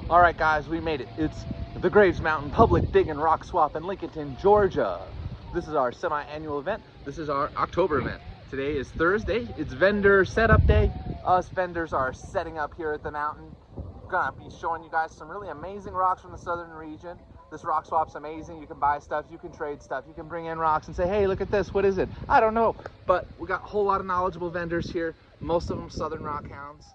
All right, guys, we made it. It's the Graves Mountain Public Dig and Rock Swap in Lincolnton, Georgia. This is our semi-annual event. This is our October event. Today is Thursday. It's vendor setup day. Us vendors are setting up here at the mountain. I'm gonna be showing you guys some really amazing rocks from the southern region. This rock swap's amazing. You can buy stuff, you can trade stuff, you can bring in rocks and say, hey, look at this, what is it? I don't know, but we got a whole lot of knowledgeable vendors here, most of them Southern Rockhounds.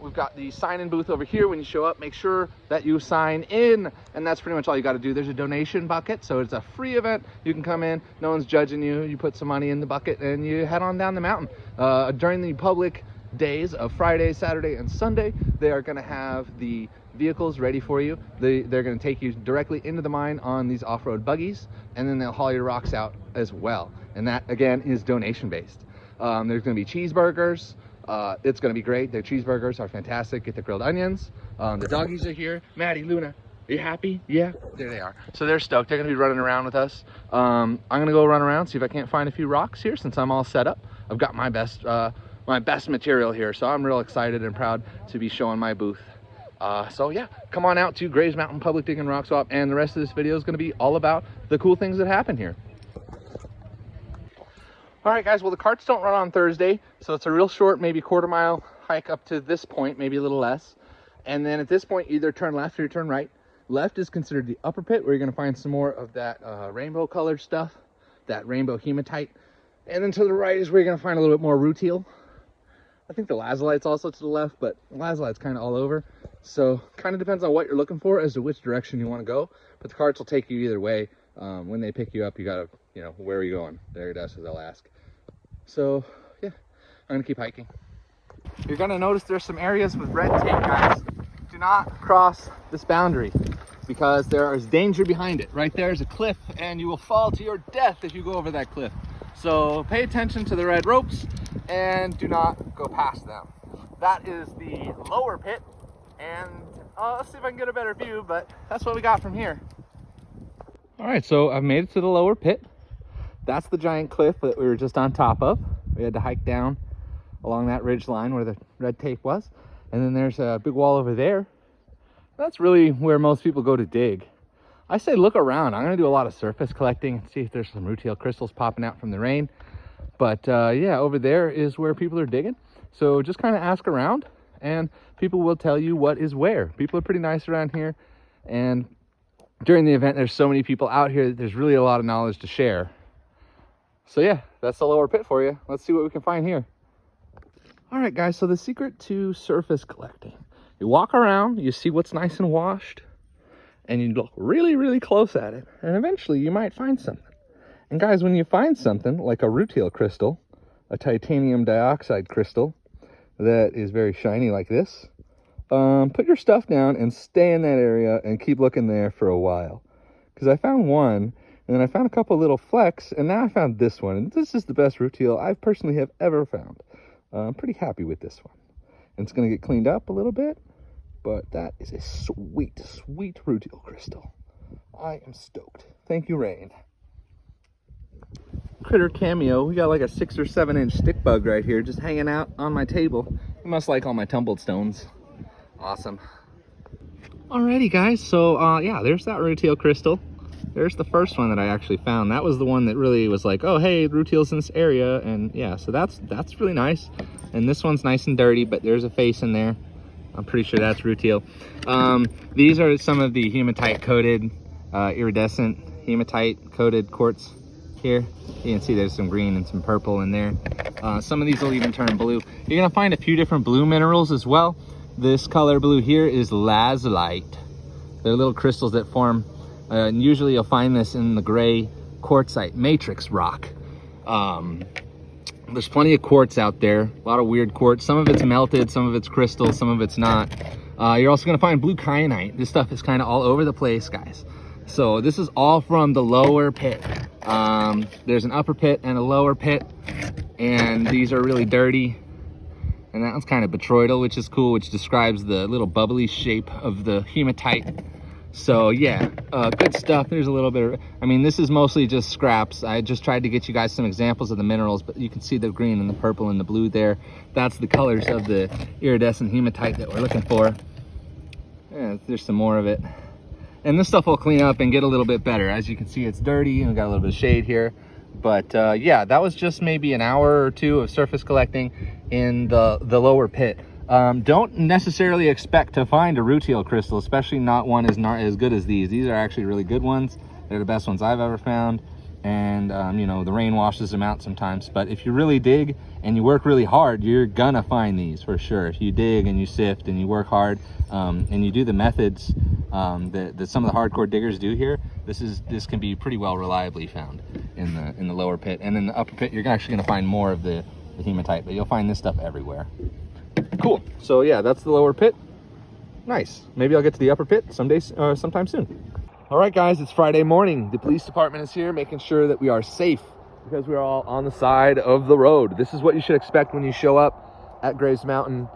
We've got the sign-in booth over here. When you show up, make sure that you sign in, and that's pretty much all you got to do. There's a donation bucket, so it's a free event. You can come in, no one's judging you. You put some money in the bucket and you head on down the mountain. During the public days of Friday, Saturday, and Sunday, they are going to have the vehicles ready for you. They're going to take you directly into the mine on these off-road buggies, and then they'll haul your rocks out as well. And that, again, is donation based. There's going to be cheeseburgers. It's going to be great. Their cheeseburgers are fantastic. Get the grilled onions. The doggies are here. Maddie, Luna, are you happy? Yeah, there they are. So they're stoked. They're going to be running around with us. I'm going to go run around, see if I can't find a few rocks here since I'm all set up. I've got my best material here, so I'm real excited and proud to be showing my booth. So yeah, come on out to Graves Mountain Public Dig and Rock Swap, and the rest of this video is going to be all about the cool things that happen here. All right, guys, well, the carts don't run on Thursday, so it's a real short, maybe quarter-mile hike up to this point, maybe a little less. And then at this point, either turn left or you turn right. Left is considered the upper pit, where you're going to find some more of that rainbow-colored stuff, that rainbow hematite. And then to the right is where you're going to find a little bit more rutile. I think the lazulite's also to the left, but lazulite's kind of all over. So kind of depends on what you're looking for as to which direction you want to go. But the carts will take you either way. When they pick you up, you got to, you know, where are you going? There it is, as they'll ask. So yeah, I'm going to keep hiking. You're going to notice there's some areas with red tape, guys. Do not cross this boundary because there is danger behind it. Right there is a cliff, and you will fall to your death if you go over that cliff. So pay attention to the red ropes and do not go past them. That is the lower pit, and let's see if I can get a better view, but that's what we got from here. All right, so I've made it to the lower pit. That's the giant cliff that we were just on top of. We had to hike down along that ridge line where the red tape was. And then there's a big wall over there. That's really where most people go to dig. I say look around. I'm gonna do a lot of surface collecting and see if there's some rutile crystals popping out from the rain. But yeah, over there is where people are digging. So just kind of ask around and people will tell you what is where. People are pretty nice around here. And during the event, there's so many people out here that there's really a lot of knowledge to share. So yeah, that's the lower pit for you. Let's see what we can find here. All right, guys, so the secret to surface collecting. You walk around, you see what's nice and washed, and you look really, really close at it, and eventually you might find something. And guys, when you find something like a rutile crystal, a titanium dioxide crystal that is very shiny like this, put your stuff down and stay in that area and keep looking there for a while. Because I found one, and then I found a couple little flecks, and now I found this one. And this is the best rutile I personally have ever found. I'm pretty happy with this one. And it's going to get cleaned up a little bit, but that is a sweet, sweet rutile crystal. I am stoked. Thank you, Rain. Critter cameo. We got like a 6 or 7 inch stick bug right here just hanging out on my table. You must like all my tumbled stones. Awesome. Alrighty, guys, so yeah, there's that rutile crystal. There's the first one that I actually found. That was the one that really was like, oh hey, rutile's in this area. And yeah, so that's really nice. And this one's nice and dirty, but there's a face in there. I'm pretty sure that's rutile. These are some of the hematite coated iridescent hematite coated quartz here. You can see there's some green and some purple in there. Some of these will even turn blue. You're gonna find a few different blue minerals as well. This color blue here is lazulite. They're little crystals that form, and usually you'll find this in the gray quartzite matrix rock. There's plenty of quartz out there, a lot of weird quartz. Some of it's melted, some of it's crystal, some of it's not. You're also gonna find blue kyanite. This stuff is kind of all over the place, guys. So this is all from the lower pit. There's an upper pit and a lower pit, and these are really dirty. And that one's kind of botryoidal, which is cool, which describes the little bubbly shape of the hematite. So yeah, good stuff. There's a little bit of, I mean, this is mostly just scraps. I just tried to get you guys some examples of the minerals, but you can see the green and the purple and the blue there. That's the colors of the iridescent hematite that we're looking for. Yeah, there's some more of it. And this stuff will clean up and get a little bit better. As you can see, it's dirty and we got a little bit of shade here. But yeah, that was just maybe an hour or two of surface collecting in the lower pit. Don't necessarily expect to find a rutile crystal, especially not one as good as these. These are actually really good ones. They're the best ones I've ever found. And you know, the rain washes them out sometimes. But if you really dig and you work really hard, you're gonna find these for sure. If you dig and you sift and you work hard and you do the methods that some of the hardcore diggers do here, this can be pretty well reliably found in the lower pit. And in the upper pit, you're actually gonna find more of the hematite, but you'll find this stuff everywhere. Cool. So yeah, that's the lower pit. Nice. Maybe I'll get to the upper pit sometime soon. All right, guys, it's Friday morning. The police department is here making sure that we are safe because we are all on the side of the road. This is what you should expect when you show up at Graves Mountain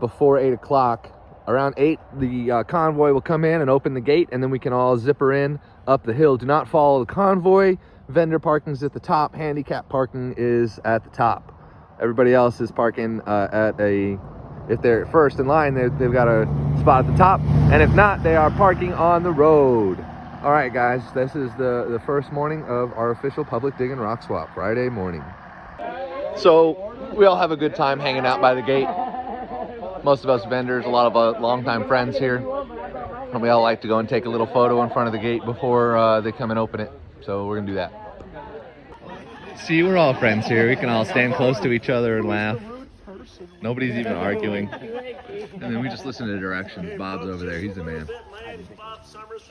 before 8 o'clock. Around 8, the convoy will come in and open the gate, and then we can all zipper in up the hill. Do not follow the convoy. Vendor parking is at the top. Handicap parking is at the top. Everybody else is parking if they're first in line, they've got a spot at the top, and if not, they are parking on the road. All right, guys, this is the first morning of our official public dig and rock swap, Friday morning. So we all have a good time hanging out by the gate. Most of us vendors, a lot of longtime friends here, and we all like to go and take a little photo in front of the gate before they come and open it. So we're gonna do that. See, we're all friends here. We can all stand close to each other and laugh. Nobody's even arguing. And then we just listen to directions. Bob's over there. He's the man. My name's Bob Summers.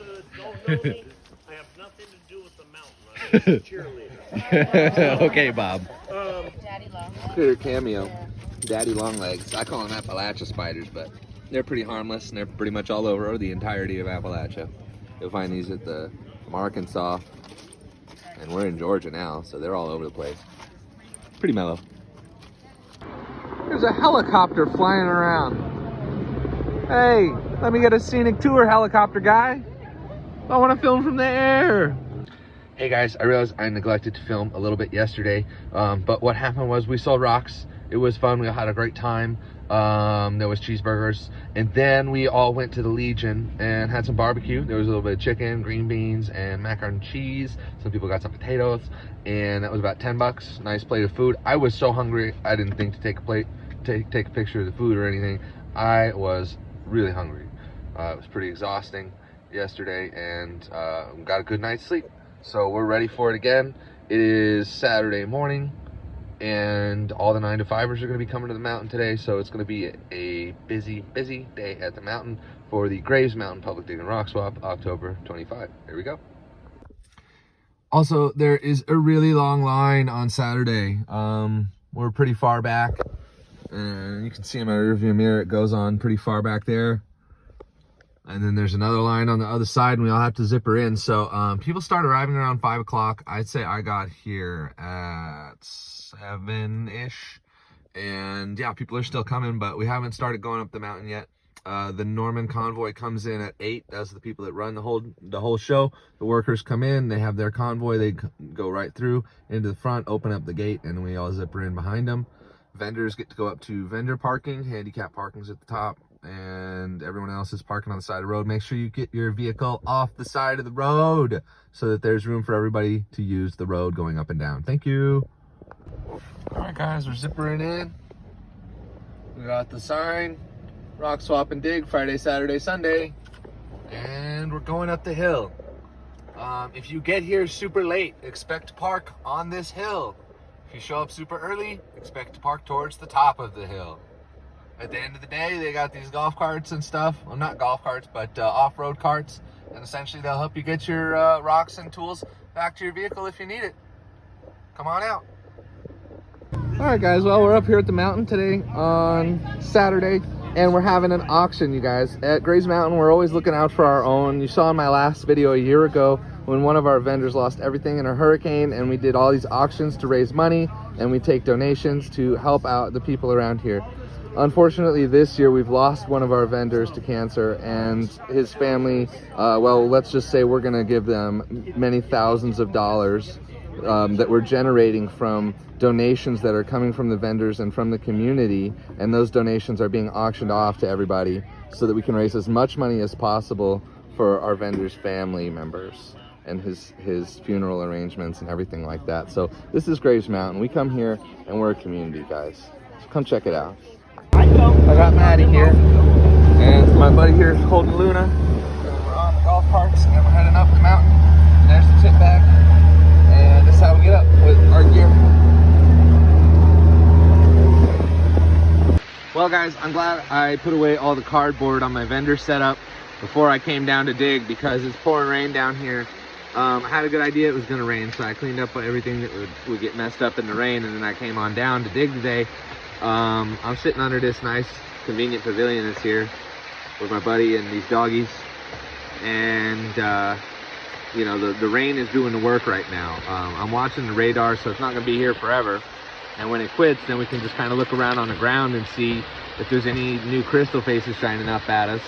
I have nothing to do with the mountain. I'm just a cheerleader. Okay, Bob. Daddy Long. Clear cameo. Daddy Longlegs. I call them Appalachia spiders, but they're pretty harmless, and they're pretty much all over the entirety of Appalachia. You'll find these from Arkansas, and we're in Georgia now, so they're all over the place. Pretty mellow. There's a helicopter flying around. Hey, let me get a scenic tour, helicopter guy. I want to film from the air. Hey guys, I realized I neglected to film a little bit yesterday, but what happened was we saw rocks. It was fun. We all had a great time. There was cheeseburgers, and then we all went to the Legion and had some barbecue. There was a little bit of chicken, green beans, and macaroni and cheese. Some people got some potatoes, and that was about $10. Nice plate of food. I was so hungry, I didn't think to take a picture of the food or anything. I was really hungry. It was pretty exhausting yesterday, and got a good night's sleep. So we're ready for it again. It is Saturday morning, and all the 9-to-5ers are going to be coming to the mountain today, so it's going to be a busy day at the mountain for the Graves Mountain Public Dig and Rock Swap, October 25. Here we go. Also, there is a really long line on Saturday. We're pretty far back, and you can see in my rearview mirror, it goes on pretty far back there. And then there's another line on the other side, and we all have to zipper in. So people start arriving around 5 o'clock. I'd say I got here at 7-ish. And yeah, people are still coming, but we haven't started going up the mountain yet. The Norman convoy comes in at 8. That's the people that run the whole show. The workers come in, they have their convoy, they go right through into the front, open up the gate, and we all zipper in behind them. Vendors get to go up to vendor parking. Handicap parking's at the top, and everyone else is parking on the side of the road. Make sure you get your vehicle off the side of the road so that there's room for everybody to use the road going up and down. Thank you. All right, guys, we're zippering in. We got the sign, rock swap and dig, Friday, Saturday, Sunday, and we're going up the hill. If you get here super late, expect to park on this hill. If you show up super early, expect to park towards the top of the hill. At the end of the day, they got these golf carts and stuff. Well, not golf carts, but off-road carts. And essentially, they'll help you get your rocks and tools back to your vehicle if you need it. Come on out. All right, guys. Well, we're up here at the mountain today on Saturday, and we're having an auction, you guys. At Graves Mountain, we're always looking out for our own. You saw in my last video a year ago when one of our vendors lost everything in a hurricane, and we did all these auctions to raise money, and we take donations to help out the people around here. Unfortunately, this year we've lost one of our vendors to cancer, and his family, well, let's just say we're gonna give them many thousands of dollars that we're generating from donations that are coming from the vendors and from the community, and those donations are being auctioned off to everybody so that we can raise as much money as possible for our vendor's family members and his funeral arrangements and everything like that. So this is Graves Mountain. We come here and we're a community, guys. So come check it out. I got Maddie here, and my buddy here is holding Luna. We're on the golf carts and we're heading up the mountain. And there's the tip bag, and this is how we get up with our gear. Well, guys, I'm glad I put away all the cardboard on my vendor setup before I came down to dig, because it's pouring rain down here. I had a good idea it was going to rain, so I cleaned up everything that would get messed up in the rain, and then I came on down to dig today. I'm sitting under this nice convenient pavilion that's here with my buddy and these doggies, and you know, the rain is doing the work right now. I'm watching the radar, so it's not going to be here forever, and when it quits, then we can just kind of look around on the ground and see if there's any new crystal faces shining up at us.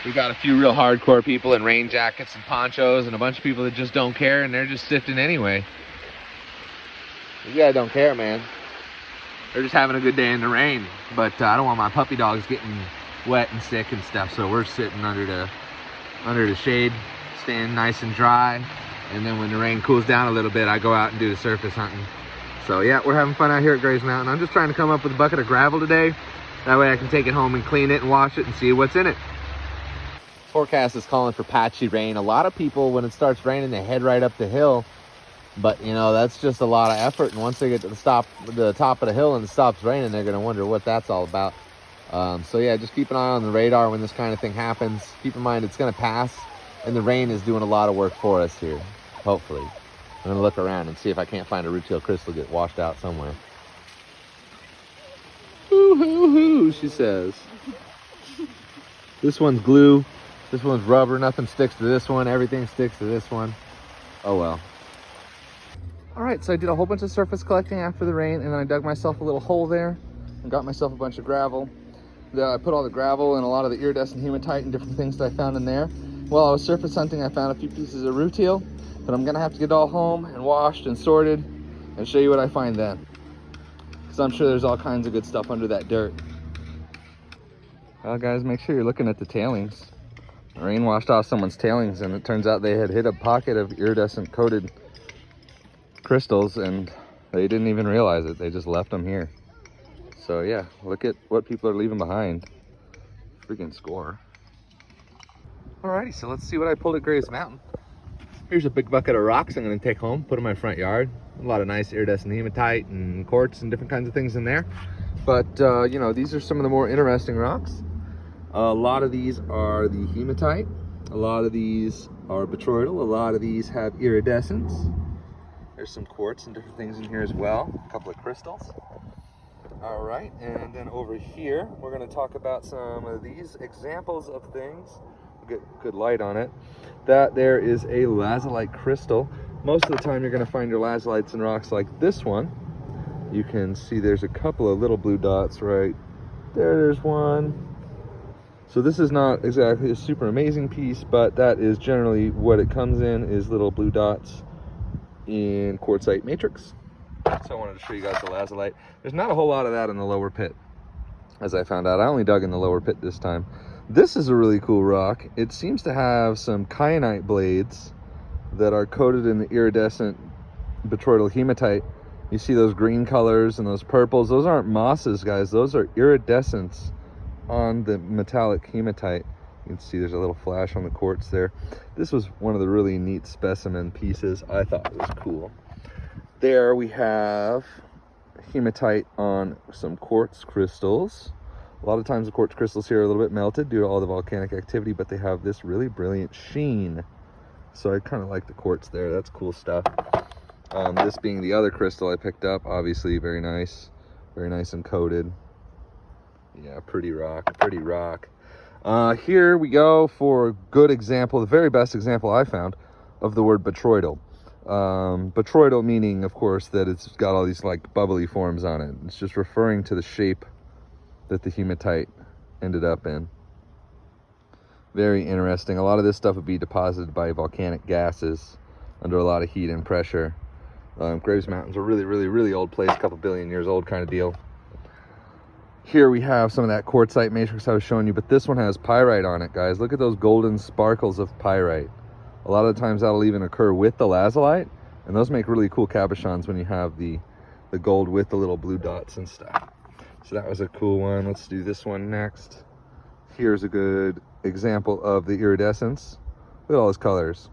We got a few real hardcore people in rain jackets and ponchos, and a bunch of people that just don't care, and they're just sifting anyway. You guys don't care, man. They're just having a good day in the rain. But I don't want my puppy dogs getting wet and sick and stuff, so we're sitting under the shade, staying nice and dry. And then when the rain cools down a little bit, I go out and do the surface hunting. So yeah, we're having fun out here at Graves Mountain. I'm just trying to come up with a bucket of gravel today. That way I can take it home and clean it and wash it and see what's in it. Forecast is calling for patchy rain. A lot of people, when it starts raining, they head right up the hill. But, you know, that's just a lot of effort. And once they get to the top of the hill and it stops raining, they're going to wonder what that's all about. So, yeah, just keep an eye on the radar when this kind of thing happens. Keep in mind it's going to pass, and the rain is doing a lot of work for us here, hopefully. I'm going to look around and see if I can't find a root-tail crystal get washed out somewhere. Hoo-hoo-hoo, she says. This one's glue. This one's rubber. Nothing sticks to this one. Everything sticks to this one. Oh, well. All right, so I did a whole bunch of surface collecting after the rain, and then I dug myself a little hole there and got myself a bunch of gravel. I put all the gravel and a lot of the iridescent hematite and different things that I found in there. While I was surface hunting, I found a few pieces of root-tail, but I'm gonna have to get it all home and washed and sorted and show you what I find then. Because I'm sure there's all kinds of good stuff under that dirt. Well, guys, make sure you're looking at the tailings. The rain washed off someone's tailings, and it turns out they had hit a pocket of iridescent coated crystals, and they didn't even realize it. They just left them here. So yeah, look at what people are leaving behind. Freaking score. Alrighty, so let's see what I pulled at Graves Mountain. Here's a big bucket of rocks I'm going to take home, put in my front yard. A lot of nice iridescent hematite and quartz and different kinds of things in there. But you know, these are some of the more interesting rocks. A lot of these are the hematite. A lot of these are botryoidal. A lot of these have iridescence. There's some quartz and different things in here as well. A couple of crystals. All right, and then over here, we're going to talk about some of these examples of things. Get good light on it. That there is a lazulite crystal. Most of the time, you're going to find your lazulites in rocks like this one. You can see there's a couple of little blue dots right there. There's one. So this is not exactly a super amazing piece, but that is generally what it comes in, is little blue dots in quartzite matrix. So I wanted to show you guys the lazulite. There's not a whole lot of that in the lower pit, as I found out. I only dug in the lower pit this time. This is a really cool rock. It seems to have some kyanite blades that are coated in the iridescent botryoidal hematite. You see those green colors and those purples. Those aren't mosses, guys. Those are iridescence on the metallic hematite. You can see there's a little flash on the quartz there. This was one of the really neat specimen pieces. I thought it was cool. There we have hematite on some quartz crystals. A lot of times the quartz crystals here are a little bit melted due to all the volcanic activity, but they have this really brilliant sheen. So I kind of like the quartz there. That's cool stuff. This being the other crystal I picked up, obviously very nice and coated. Yeah, pretty rock, pretty rock. Here we go for a good example, the very best example I found of the word botryoidal. Botryoidal meaning, of course, that it's got all these like bubbly forms on it. It's just referring to the shape that the hematite ended up in. Very interesting. A lot of this stuff would be deposited by volcanic gases under a lot of heat and pressure. Graves Mountain's a really old place, a couple billion years old kind of deal. Here we have some of that quartzite matrix I was showing you, but this one has pyrite on it, guys. Look at those golden sparkles of pyrite. A lot of the times that'll even occur with the lazulite, and those make really cool cabochons when you have the gold with the little blue dots and stuff. So that was a cool one. Let's do this one next. Here's a good example of the iridescence. Look at all those colors.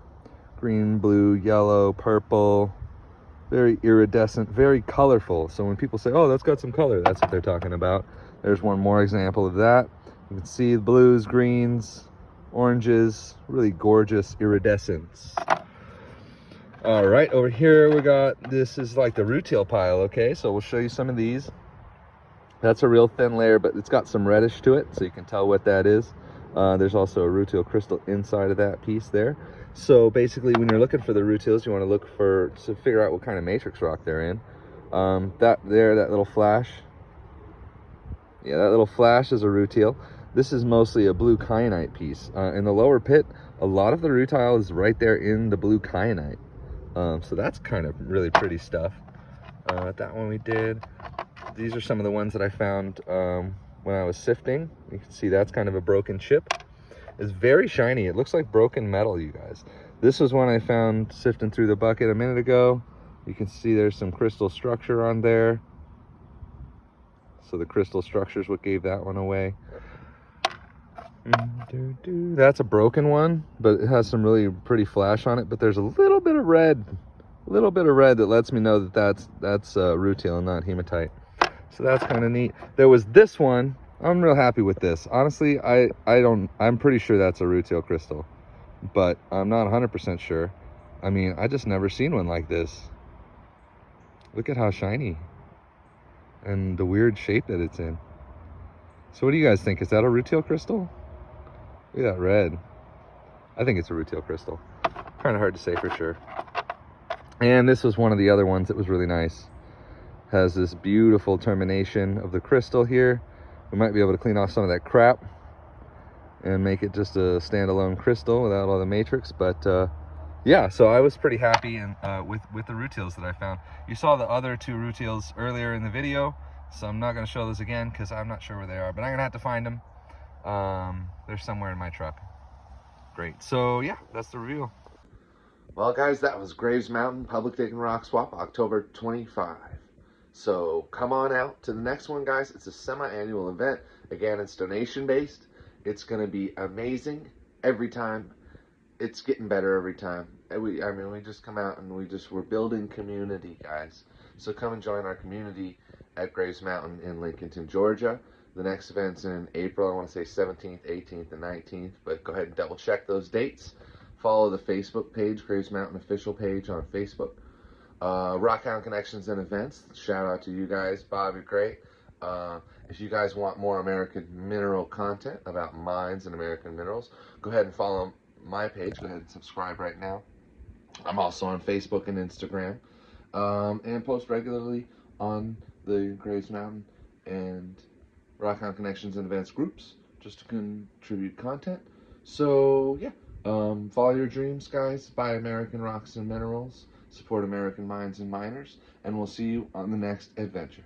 Green, blue, yellow, purple. Very iridescent, very colorful. So when people say, oh, that's got some color, that's what they're talking about. There's one more example of that. You can see the blues, greens, oranges, really gorgeous iridescence. All right, over here we got, this is like the rutile pile, okay? So we'll show you some of these. That's a real thin layer, but it's got some reddish to it, so you can tell what that is. There's also a rutile crystal inside of that piece there. So basically, when you're looking for the rutiles, you want to look to figure out what kind of matrix rock they're in. That little flash. Yeah, that little flash is a rutile. This is mostly a blue kyanite piece. In the lower pit, a lot of the rutile is right there in the blue kyanite. So that's kind of really pretty stuff. That one we did. These are some of the ones that I found when I was sifting. You can see that's kind of a broken chip. It's very shiny. It looks like broken metal, you guys. This was one I found sifting through the bucket a minute ago. You can see there's some crystal structure on there. So the crystal structure is what gave that one away. That's a broken one, but it has some really pretty flash on it. But there's a little bit of red that lets me know that that's rutile and not hematite. So that's kind of neat. There was this one. I'm real happy with this. Honestly, I'm pretty sure that's a rutile crystal, but I'm not 100% sure. I mean, I just never seen one like this. Look at how shiny and the weird shape that it's in. So what do you guys think? Is that a rutile crystal? Look at that red. I think it's a rutile crystal. Kind of hard to say for sure. And this was one of the other ones that was really nice. Has this beautiful termination of the crystal here. We might be able to clean off some of that crap and make it just a standalone crystal without all the matrix. But yeah, so I was pretty happy with the rutiles that I found. You saw the other two rutiles earlier in the video, so I'm not going to show those again because I'm not sure where they are, but I'm going to have to find them. They're somewhere in my truck. Great. So yeah, that's the reveal. Well, guys, that was Graves Mountain Public Digging Rock Swap, October 25. So come on out to the next one, guys. It's a semi-annual event. Again, it's donation-based. It's going to be amazing every time. It's getting better every time. I mean, we just come out and we're building community, guys. So come and join our community at Graves Mountain in Lincolnton, Georgia. The next event's in April. I want to say 17th, 18th, and 19th. But go ahead and double check those dates. Follow the Facebook page, Graves Mountain official page on Facebook. Rockhound Connections and Events. Shout out to you guys. Bob, you're great. If you guys want more American mineral content about mines and American minerals, go ahead and follow my page. Go ahead and subscribe right now. I'm also on Facebook and Instagram, and post regularly on the Graves Mountain and Rockhound Connections and Events groups just to contribute content. So yeah, follow your dreams, guys. Buy American rocks and minerals. Support American mines and miners, and we'll see you on the next adventure.